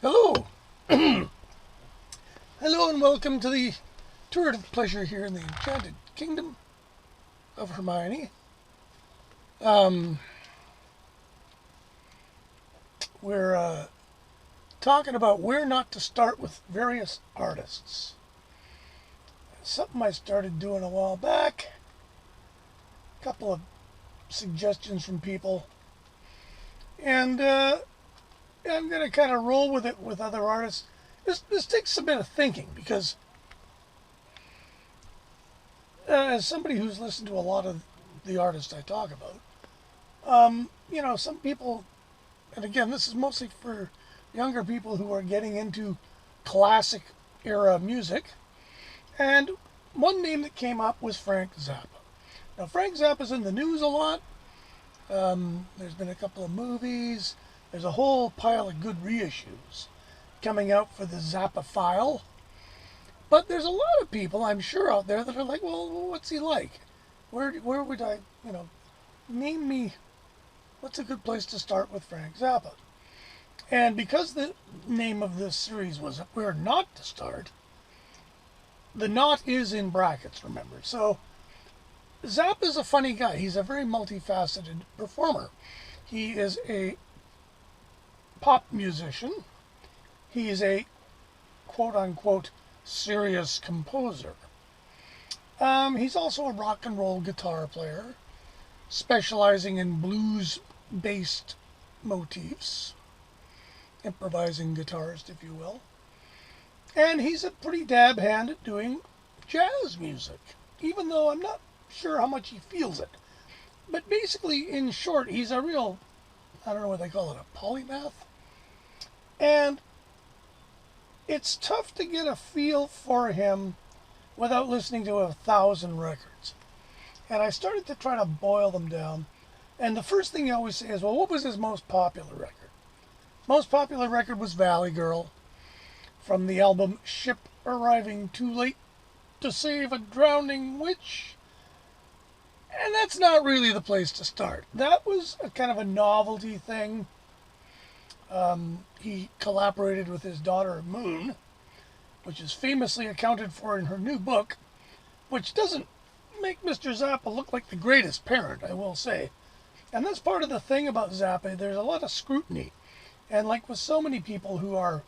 Hello. Hello and welcome to the tour of pleasure here in the Enchanted Kingdom of Hermione. We're talking about where not to start with various artists. Something I started doing a while back. A couple of suggestions from people. And I'm going to kind of roll with it with other artists. This takes a bit of thinking because as somebody who's listened to a lot of the artists I talk about, some people, and again, this is mostly for younger people who are getting into classic era music, and one name that came up was Frank Zappa. Now, Frank Zappa's in the news a lot. There's been a couple of movies. There's a whole pile of good reissues coming out for the Zappa file. But there's a lot of people, I'm sure, out there that are like, well, what's he like? Where would I, name me, what's a good place to start with Frank Zappa? And because the name of this series was Where Not to Start, the not is in brackets, remember. So Zappa's a funny guy. He's a very multifaceted performer. He is a pop musician. He is a quote-unquote serious composer. He's also a rock and roll guitar player, specializing in blues-based motifs, improvising guitarist, if you will. And he's a pretty dab hand at doing jazz music, even though I'm not sure how much he feels it. But basically, in short, he's a real, I don't know what they call it, a polymath. And it's tough to get a feel for him without listening to 1,000 records. And I started to try to boil them down. And the first thing you always say is, well, what was his most popular record? Most popular record was Valley Girl from the album Ship Arriving Too Late to Save a Drowning Witch. And that's not really the place to start. That was a kind of a novelty thing. He collaborated with his daughter Moon, which is famously accounted for in her new book, which doesn't make Mr. Zappa look like the greatest parent, I will say. And that's part of the thing about Zappa. There's a lot of scrutiny. And like with so many people who are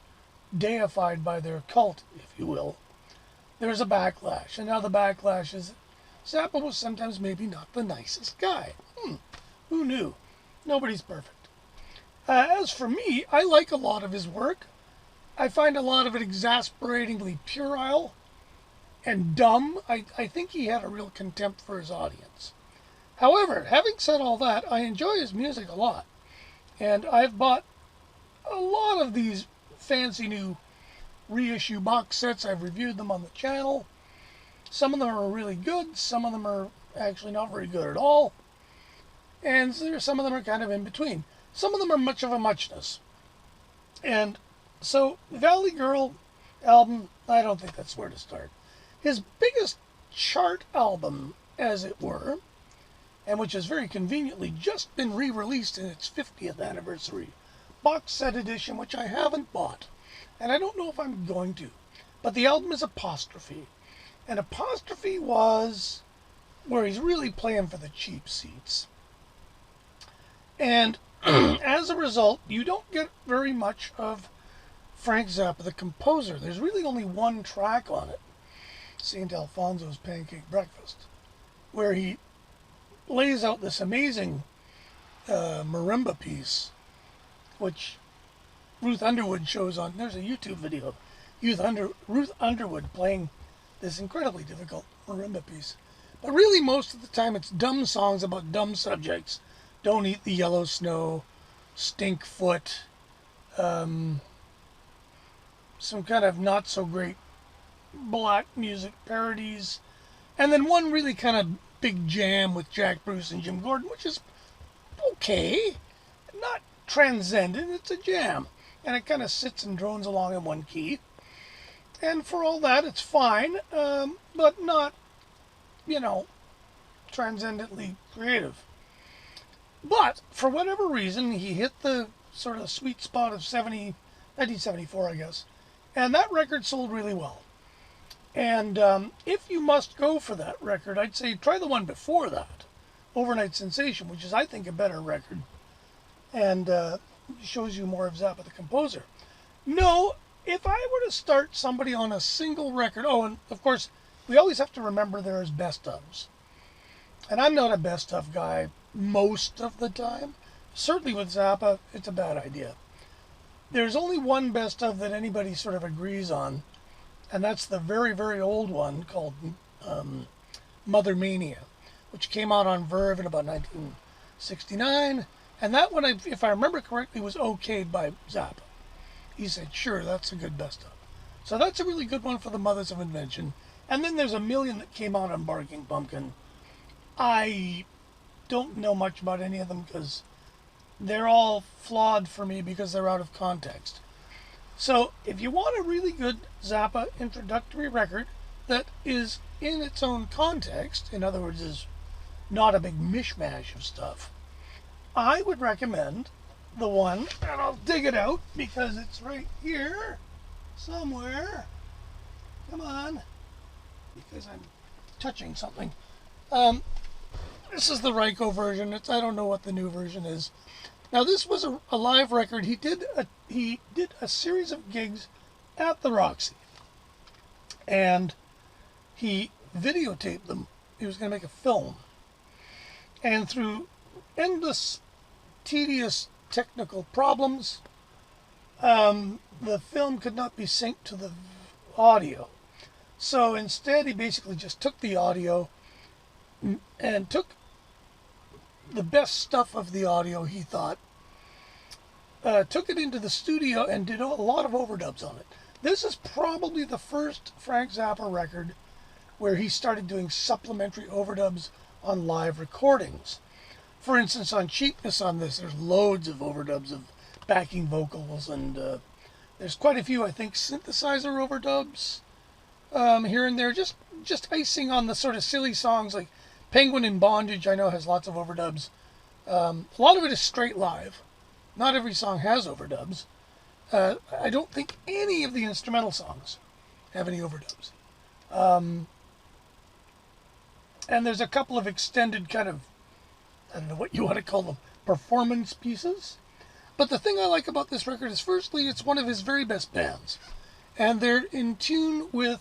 deified by their cult, if you will, there's a backlash. And now the backlash is Zappa was sometimes maybe not the nicest guy. Who knew? Nobody's perfect. As for me, I like a lot of his work. I find a lot of it exasperatingly puerile and dumb. I think he had a real contempt for his audience. However, having said all that, I enjoy his music a lot. And I've bought a lot of these fancy new reissue box sets. I've reviewed them on the channel. Some of them are really good. Some of them are actually not very good at all. And some of them are kind of in between. Some of them are much of a muchness. And so, Valley Girl album, I don't think that's where to start. His biggest chart album, as it were, and which has very conveniently just been re-released in its 50th anniversary box set edition, which I haven't bought. And I don't know if I'm going to. But the album is Apostrophe. And Apostrophe was where he's really playing for the cheap seats. And as a result, you don't get very much of Frank Zappa, the composer. There's really only one track on it, St. Alfonso's Pancake Breakfast, where he lays out this amazing marimba piece, which Ruth Underwood shows on. There's a YouTube video of Ruth Underwood playing this incredibly difficult marimba piece. But really, most of the time, it's dumb songs about dumb subjects. Don't Eat the Yellow Snow, Stink Foot, some kind of not so great black music parodies, and then one really kind of big jam with Jack Bruce and Jim Gordon, which is okay, not transcendent, it's a jam, and it kind of sits and drones along in one key, and for all that it's fine, but not, transcendently creative. But for whatever reason, he hit the sort of sweet spot of 70 1974, I guess. And that record sold really well. And if you must go for that record, I'd say try the one before that, Overnight Sensation, which is, I think, a better record. And shows you more of Zappa the composer. No, if I were to start somebody on a single record, oh, and of course, we always have to remember there's best ofs. And I'm not a best of guy most of the time. Certainly with Zappa, it's a bad idea. There's only one best of that anybody sort of agrees on, and that's the very, very old one called Mother Mania, which came out on Verve in about 1969. And that one, if I remember correctly, was okayed by Zappa. He said, sure, that's a good best of. So that's a really good one for the Mothers of Invention. And then there's a million that came out on Barking Pumpkin. I don't know much about any of them because they're all flawed for me because they're out of context. So if you want a really good Zappa introductory record that is in its own context, in other words, is not a big mishmash of stuff, I would recommend the one, and I'll dig it out because it's right here somewhere. Come on, because I'm touching something. This is the Ryko version. I don't know what the new version is. Now this was a live record. He did a series of gigs at the Roxy, and he videotaped them. He was going to make a film, and through endless, tedious technical problems, the film could not be synced to the audio. So instead, he basically just took the audio and took the best stuff of the audio, he thought, took it into the studio and did a lot of overdubs on it. This is probably the first Frank Zappa record where he started doing supplementary overdubs on live recordings. For instance, on Cheapness on this, there's loads of overdubs of backing vocals, and there's quite a few, I think, synthesizer overdubs here and there, just icing on the sort of silly songs like Penguin in Bondage, I know, has lots of overdubs. A lot of it is straight live. Not every song has overdubs. I don't think any of the instrumental songs have any overdubs. And there's a couple of extended kind of, I don't know what you want to call them, performance pieces. But the thing I like about this record is, firstly, it's one of his very best bands. And they're in tune with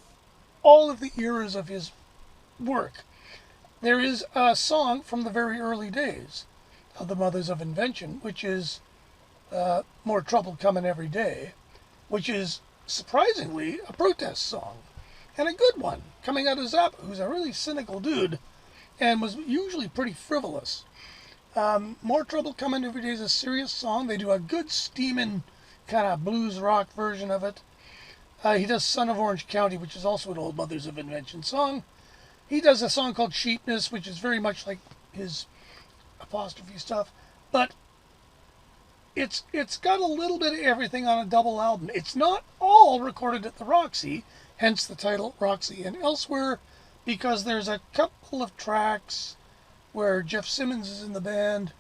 all of the eras of his work. There is a song from the very early days of the Mothers of Invention, which is More Trouble Coming Every Day, which is surprisingly a protest song, and a good one, coming out of Zappa, who's a really cynical dude and was usually pretty frivolous. More Trouble Coming Every Day is a serious song. They do a good steaming kind of blues rock version of it. He does Son of Orange County, which is also an old Mothers of Invention song. He does a song called Cheapness, which is very much like his apostrophe stuff, but it's got a little bit of everything on a double album. It's not all recorded at the Roxy, hence the title Roxy and Elsewhere, because there's a couple of tracks where Jeff Simmons is in the band,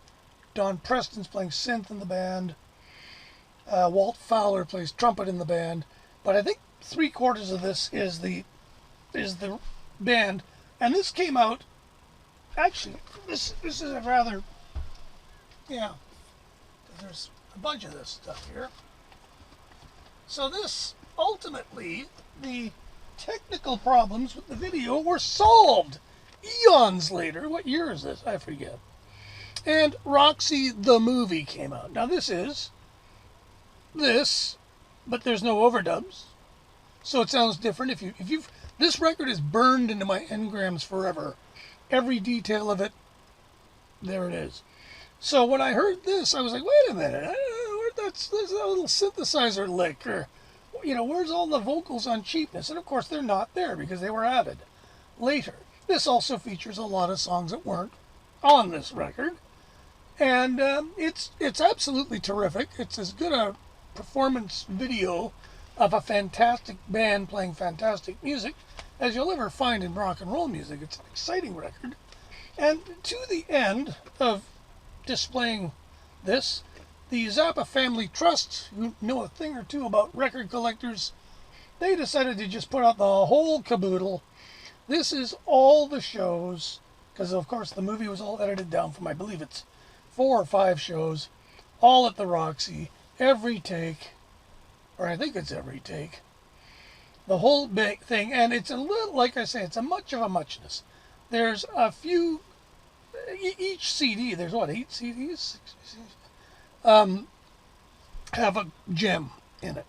Don Preston's playing synth in the band, Walt Fowler plays trumpet in the band, but I think 3/4 of this is the band. And this came out, actually, this is a rather, there's a bunch of this stuff here. So this, ultimately, the technical problems with the video were solved eons later. What year is this? I forget. And Roxy the movie came out. Now this is this, but there's no overdubs. So it sounds different. If you've this record is burned into my engrams forever. Every detail of it, there it is. So when I heard this, I was like, wait a minute, there's a little synthesizer lick, or, where's all the vocals on Cheapness? And of course they're not there because they were added later. This also features a lot of songs that weren't on this record. And it's absolutely terrific. It's as good a performance video of a fantastic band playing fantastic music as you'll ever find in rock and roll music. It's an exciting record. And to the end of displaying this, the Zappa Family Trust, who know a thing or two about record collectors, they decided to just put out the whole caboodle. This is all the shows, because of course the movie was all edited down from, I believe it's 4 or 5 shows, all at the Roxy, every take, or I think it's every take, the whole big thing. And it's a little, like I say, it's a much of a muchness. There's a few, each CD, there's what, 8 CDs? 6 CDs? Have a gem in it.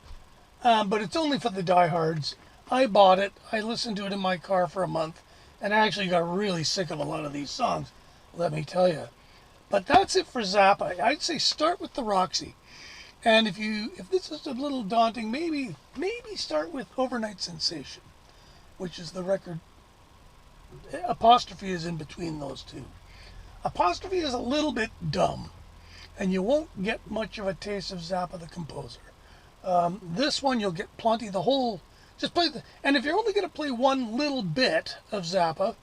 But it's only for the diehards. I bought it. I listened to it in my car for a month, and I actually got really sick of a lot of these songs, let me tell you. But that's it for Zappa. I'd say start with the Roxy. And if this is a little daunting, maybe start with Overnight Sensation, which is the record. Apostrophe is in between those two. Apostrophe is a little bit dumb, and you won't get much of a taste of Zappa the composer. This one you'll get plenty. The whole, just play the, and if you're only going to play one little bit of Zappa,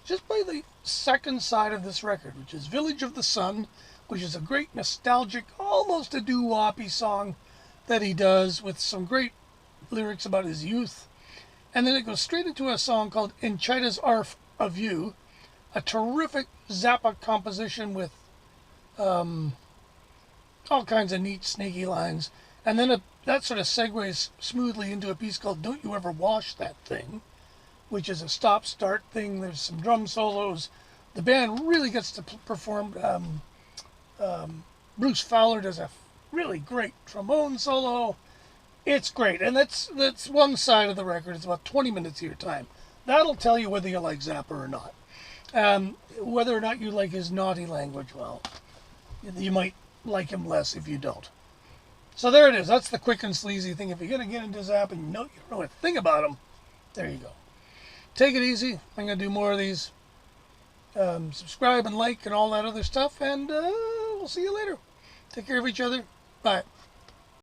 just play the second side of this record, which is Village of the Sun, which is a great nostalgic, almost a doo-woppy song that he does with some great lyrics about his youth. And then it goes straight into a song called In Chita's Arf of You, a terrific Zappa composition with all kinds of neat, snaky lines. And then that sort of segues smoothly into a piece called Don't You Ever Wash That Thing, which is a stop-start thing. There's some drum solos. The band really gets to perform. Bruce Fowler does a really great trombone solo. It's great. And that's one side of the record. It's about 20 minutes of your time. That'll tell you whether you like Zappa or not. Whether or not you like his naughty language, well, you might like him less if you don't. So there it is. That's the quick and sleazy thing. If you're going to get into Zappa and you don't know a thing about him, there you go. Take it easy. I'm going to do more of these. Subscribe and like and all that other stuff. And we'll see you later. Take care of each other. Bye.